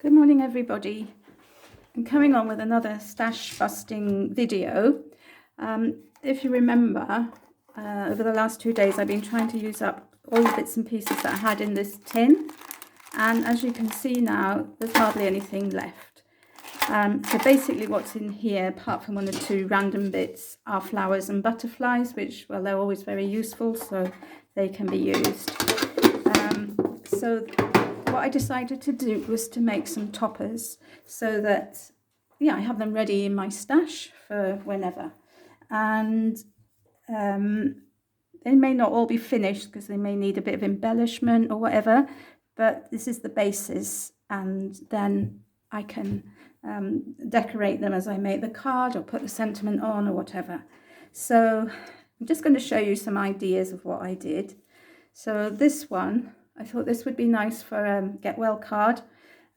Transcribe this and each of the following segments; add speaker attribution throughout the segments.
Speaker 1: Good morning, everybody. I'm coming on with another stash busting video. If you remember, over the last 2 days I've been trying to use up all the bits and pieces that I had in this tin, and as you can see now there's hardly anything left. So basically what's in here, apart from one or two random bits, are flowers and butterflies, which, well, they're always very useful, so they can be used. So what I decided to do was to make some toppers so that, I have them ready in my stash for whenever. And they may not all be finished because they may need a bit of embellishment or whatever, but this is the basis, and then I can decorate them as I make the card or put the sentiment on or whatever. So I'm just going to show you some ideas of what I did. So this one, I thought this would be nice for a get well card,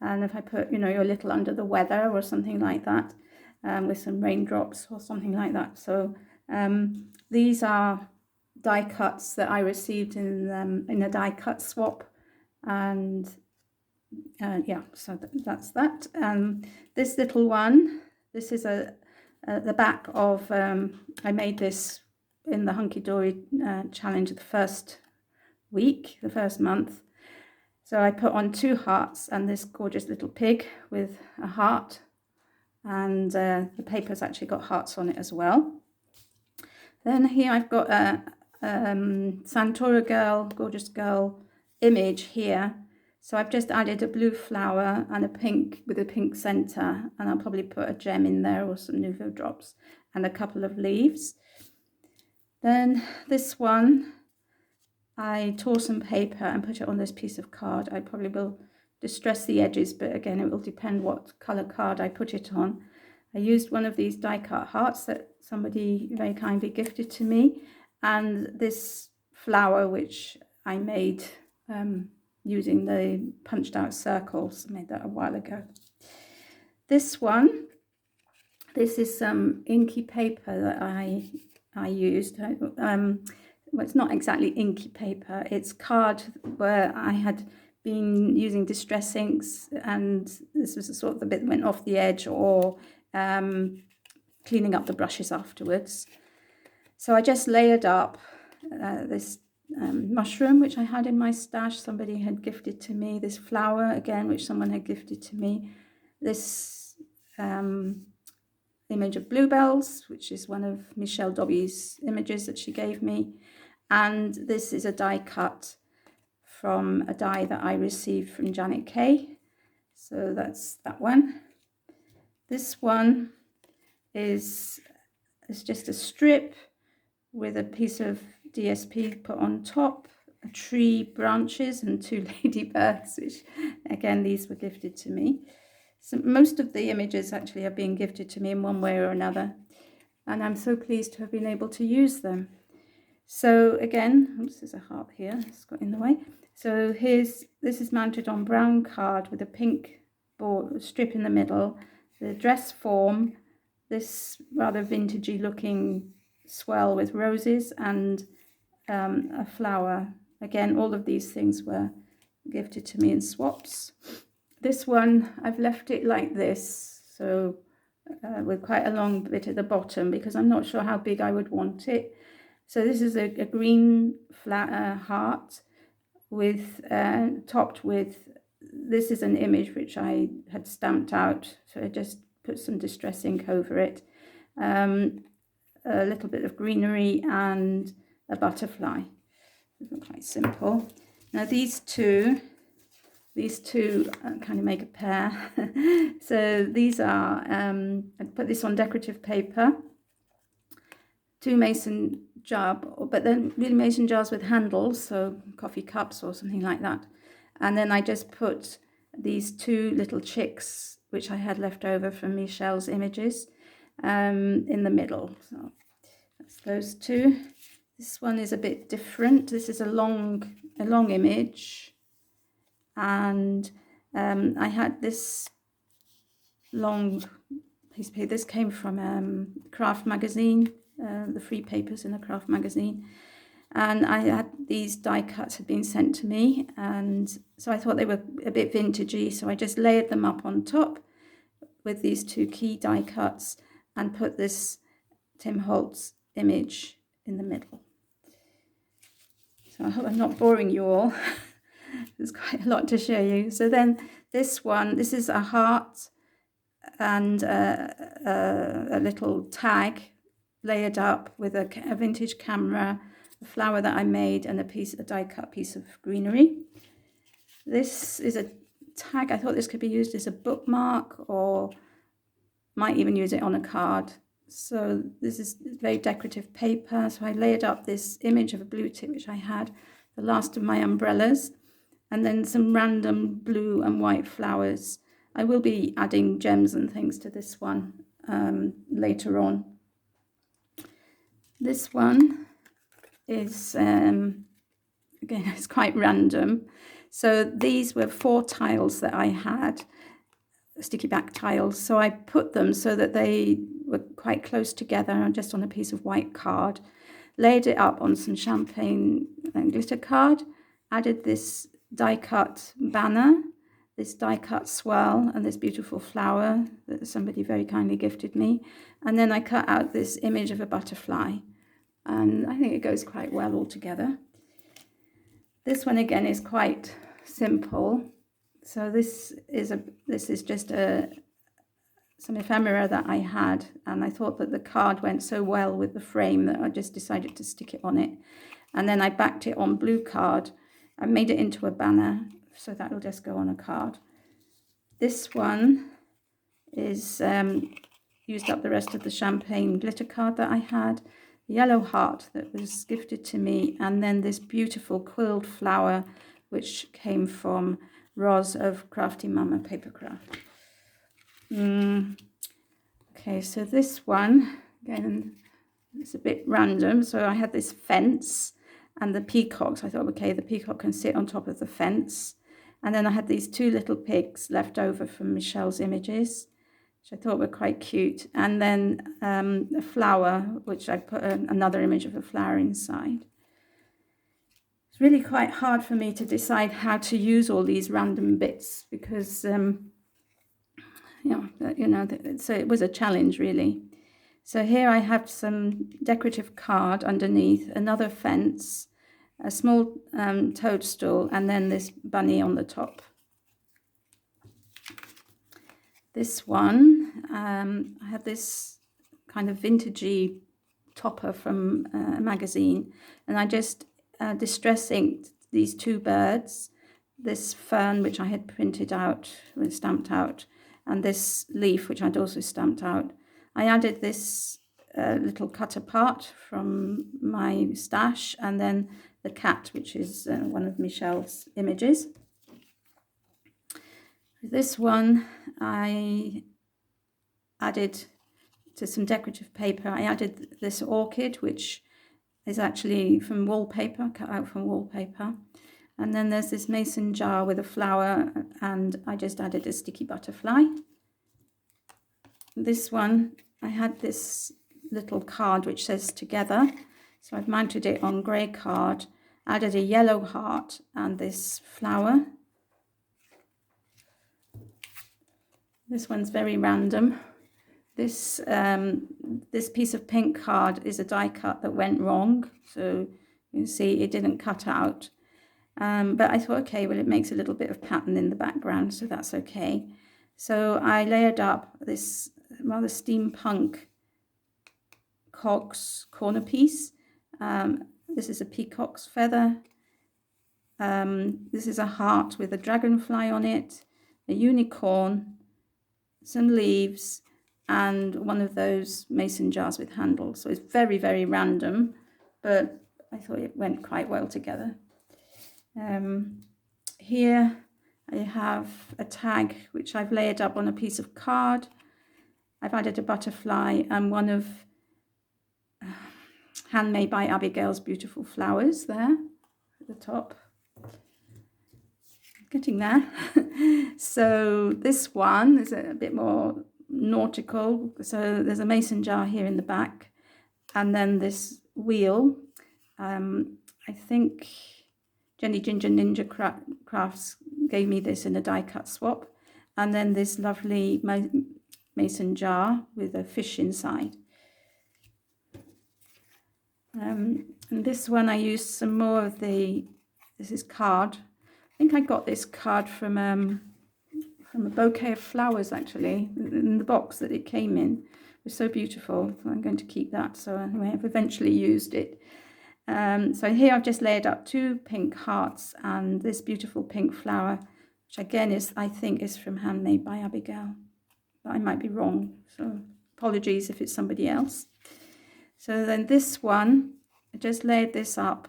Speaker 1: and if I put, you're a little under the weather or something like that, with some raindrops or something like that. So these are die cuts that I received in a die cut swap, and so that's that. This little one, this is the back of, I made this in the Hunky Dory challenge the first month. So I put on 2 hearts and this gorgeous little pig with a heart, and the paper's actually got hearts on it as well. Then here I've got a Santora girl, gorgeous girl image here. So I've just added a blue flower and a pink with a pink center, and I'll probably put a gem in there or some Nouveau drops and a couple of leaves. Then this one, I tore some paper and put it on this piece of card. I probably will distress the edges, but again, it will depend what colour card I put it on. I used one of these die cut hearts that somebody very kindly gifted to me, and this flower which I made using the punched out circles. I made that a while ago. This one, this is some inky paper that I used. Well, it's not exactly inky paper, it's card where I had been using distress inks, and this was the sort of the bit that went off the edge, or cleaning up the brushes afterwards. So I just layered up this mushroom which I had in my stash, somebody had gifted to me, this flower again which someone had gifted to me, this image of bluebells, which is one of Michelle Dobby's images that she gave me, and this is a die cut from a die that I received from Janet Kay. So that's that one. This one is just a strip with a piece of DSP put on top, a tree branches and 2 ladybirds, which again, these were gifted to me. So most of the images actually are being gifted to me in one way or another, and I'm so pleased to have been able to use them. So again, oops, there's a heart here, it's got in the way. So this is mounted on brown card with a pink strip in the middle, the dress form, this rather vintagey looking swell with roses, and a flower. Again, all of these things were gifted to me in swaps. This one, I've left it like this, so with quite a long bit at the bottom, because I'm not sure how big I would want it. So this is a green flat heart with topped with, this is an image which I had stamped out, so I just put some distress ink over it, a little bit of greenery and a butterfly. Quite simple. Now these two kind of make a pair. So these are, I put this on decorative paper, 2 mason jar, but then really mason jars with handles, so coffee cups or something like that. And then I just put these 2 little chicks, which I had left over from Michelle's images, in the middle. So that's those 2. This one is a bit different. This is a long image, and I had this long piece of paper. This came from Craft magazine, the free papers in a Craft magazine, And I had these die cuts had been sent to me, and so I thought they were a bit vintagey, so I just layered them up on top with these 2 key die cuts and put this Tim Holtz image in the middle. So I hope I'm not boring you all. There's quite a lot to show you. So then this one, this is a heart and a little tag layered up with a vintage camera, a flower that I made, and a die cut piece of greenery. This is a tag. I thought this could be used as a bookmark, or might even use it on a card. So this is very decorative paper. So I layered up this image of a blue tip, which I had, the last of my umbrellas, and then some random blue and white flowers. I will be adding gems and things to this one later on. This one is, again, it's quite random. So these were 4 tiles that I had, sticky back tiles. So I put them so that they were quite close together, just on a piece of white card, laid it up on some champagne and glitter card, added this die cut banner, this die cut swirl, and this beautiful flower that somebody very kindly gifted me. And then I cut out this image of a butterfly, and I think it goes quite well all together. This one again is quite simple. So this is just some ephemera that I had, and I thought that the card went so well with the frame that I just decided to stick it on it. And then I backed it on blue card. I made it into a banner, so that'll just go on a card. This one is used up the rest of the champagne glitter card that I had, the yellow heart that was gifted to me, and then this beautiful quilled flower which came from Roz of Crafty Mama Papercraft. Okay, so this one, again, it's a bit random. So I had this fence and the peacocks. I thought, okay, the peacock can sit on top of the fence. And then I had these 2 little pigs left over from Michelle's images, which I thought were quite cute. And then a flower, which I put another image of a flower inside. It's really quite hard for me to decide how to use all these random bits because, so it was a challenge really. So here I have some decorative card underneath, another fence, a small toadstool, and then this bunny on the top. This one, I had this kind of vintagey topper from a magazine, and I just distress inked these 2 birds, this fern which I had printed out, stamped out, and this leaf which I'd also stamped out. I added this little cut apart from my stash, and then the cat, which is one of Michelle's images. This one I added to some decorative paper. I added this orchid, which is actually from wallpaper, cut out from wallpaper. And then there's this mason jar with a flower, and I just added a sticky butterfly. This one, I had this little card which says together. So I've mounted it on grey card, added a yellow heart and this flower. This one's very random. This piece of pink card is a die cut that went wrong. So you can see it didn't cut out. But I thought, okay, well, it makes a little bit of pattern in the background, so that's okay. So I layered up this rather steampunk cogs corner piece. This is a peacock's feather. This is a heart with a dragonfly on it, a unicorn, some leaves, and one of those mason jars with handles. So it's very, very random, but I thought it went quite well together. Here I have a tag which I've layered up on a piece of card. I've added a butterfly and one of Handmade by Abigail's beautiful flowers there at the top. Getting there. So this one is a bit more nautical. So there's a mason jar here in the back, and then this wheel I think Jenny Ginger Ninja Crafts gave me this in a die cut swap. And then this lovely mason jar with a fish inside. And this one I used some more of this is card. I think I got this card from a bouquet of flowers, actually, in the box that it came in. It was so beautiful. So I'm going to keep that. So anyway, I've eventually used it. So here I've just layered up 2 pink hearts and this beautiful pink flower, which again is, I think, is from Handmade by Abigail. But I might be wrong, so apologies if it's somebody else. So then this one, I just layered this up.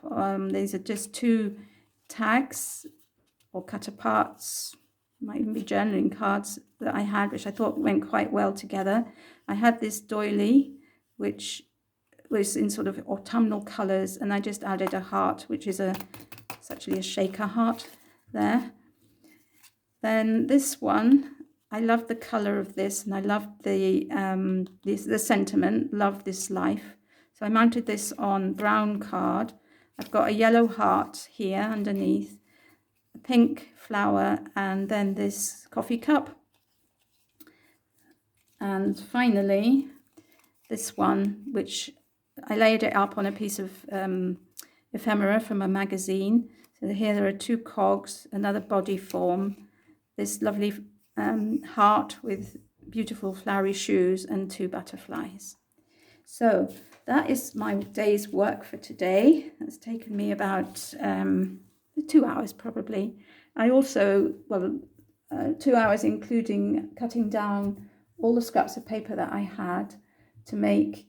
Speaker 1: These are just 2 tags or cut aparts, might even be journaling cards that I had, which I thought went quite well together. I had this doily, which was in sort of autumnal colours, and I just added a heart, which is it's actually a shaker heart there. Then this one, I love the colour of this, and I love the sentiment, love this life. So I mounted this on brown card. I've got a yellow heart here underneath, a pink flower, and then this coffee cup. And finally, this one, which I laid it up on a piece of ephemera from a magazine. So here there are 2 cogs, another body form, this lovely heart with beautiful flowery shoes, and 2 butterflies. So that is my day's work for today. It's taken me about 2 hours probably. I also, 2 hours including cutting down all the scraps of paper that I had to make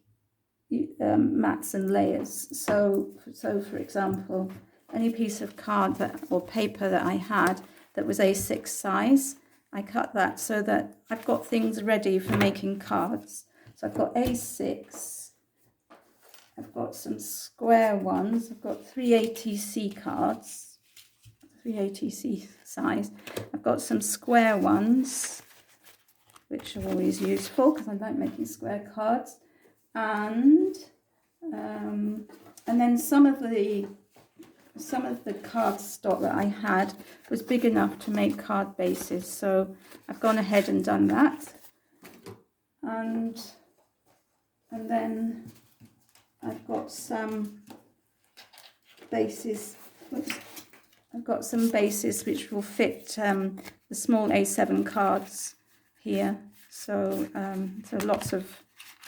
Speaker 1: mats and layers. So for example, any piece of card or paper that I had that was A6 size, I cut that so that I've got things ready for making cards. So I've got A6, I've got some square ones, I've got 3 ATC cards, 3 ATC size. I've got some square ones, which are always useful because I like making square cards. And then some of the cardstock that I had was big enough to make card bases, so I've gone ahead and done that. And then I've got some bases. I've got some bases which will fit the small A7 cards here. So lots of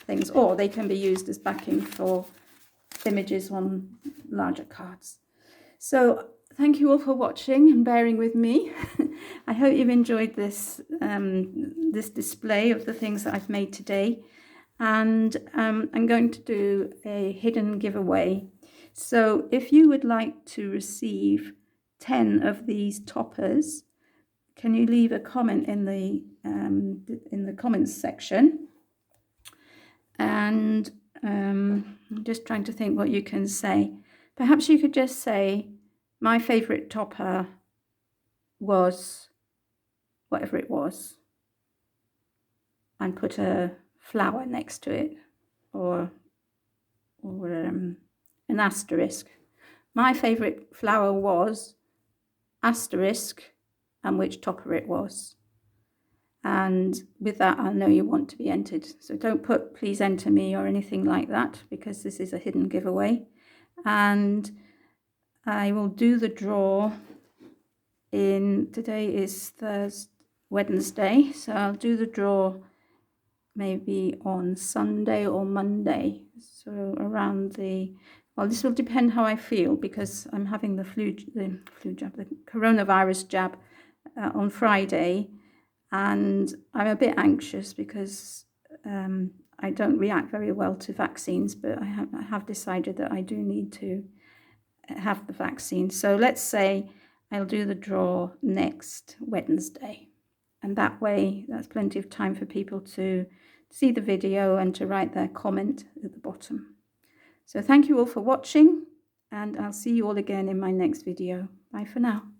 Speaker 1: things, or they can be used as backing for images on larger cards. So thank you all for watching and bearing with me. I hope you've enjoyed this this display of the things that I've made today. And I'm going to do a hidden giveaway. So if you would like to receive 10 of these toppers, can you leave a comment in the comments section? And I'm just trying to think what you can say. Perhaps you could just say, my favourite topper was whatever it was, and put a flower next to it, or an asterisk. My favourite flower was asterisk, and which topper it was. And with that, I'll know you want to be entered. So don't put please enter me or anything like that, because this is a hidden giveaway. And I will do the draw today is Wednesday, so I'll do the draw maybe on Sunday or Monday. So around this will depend how I feel, because I'm having the coronavirus jab on Friday. And I'm a bit anxious because I don't react very well to vaccines, but I have decided that I do need to have the vaccine. So let's say I'll do the draw next Wednesday. And that way, that's plenty of time for people to see the video and to write their comment at the bottom. So thank you all for watching, and I'll see you all again in my next video. Bye for now.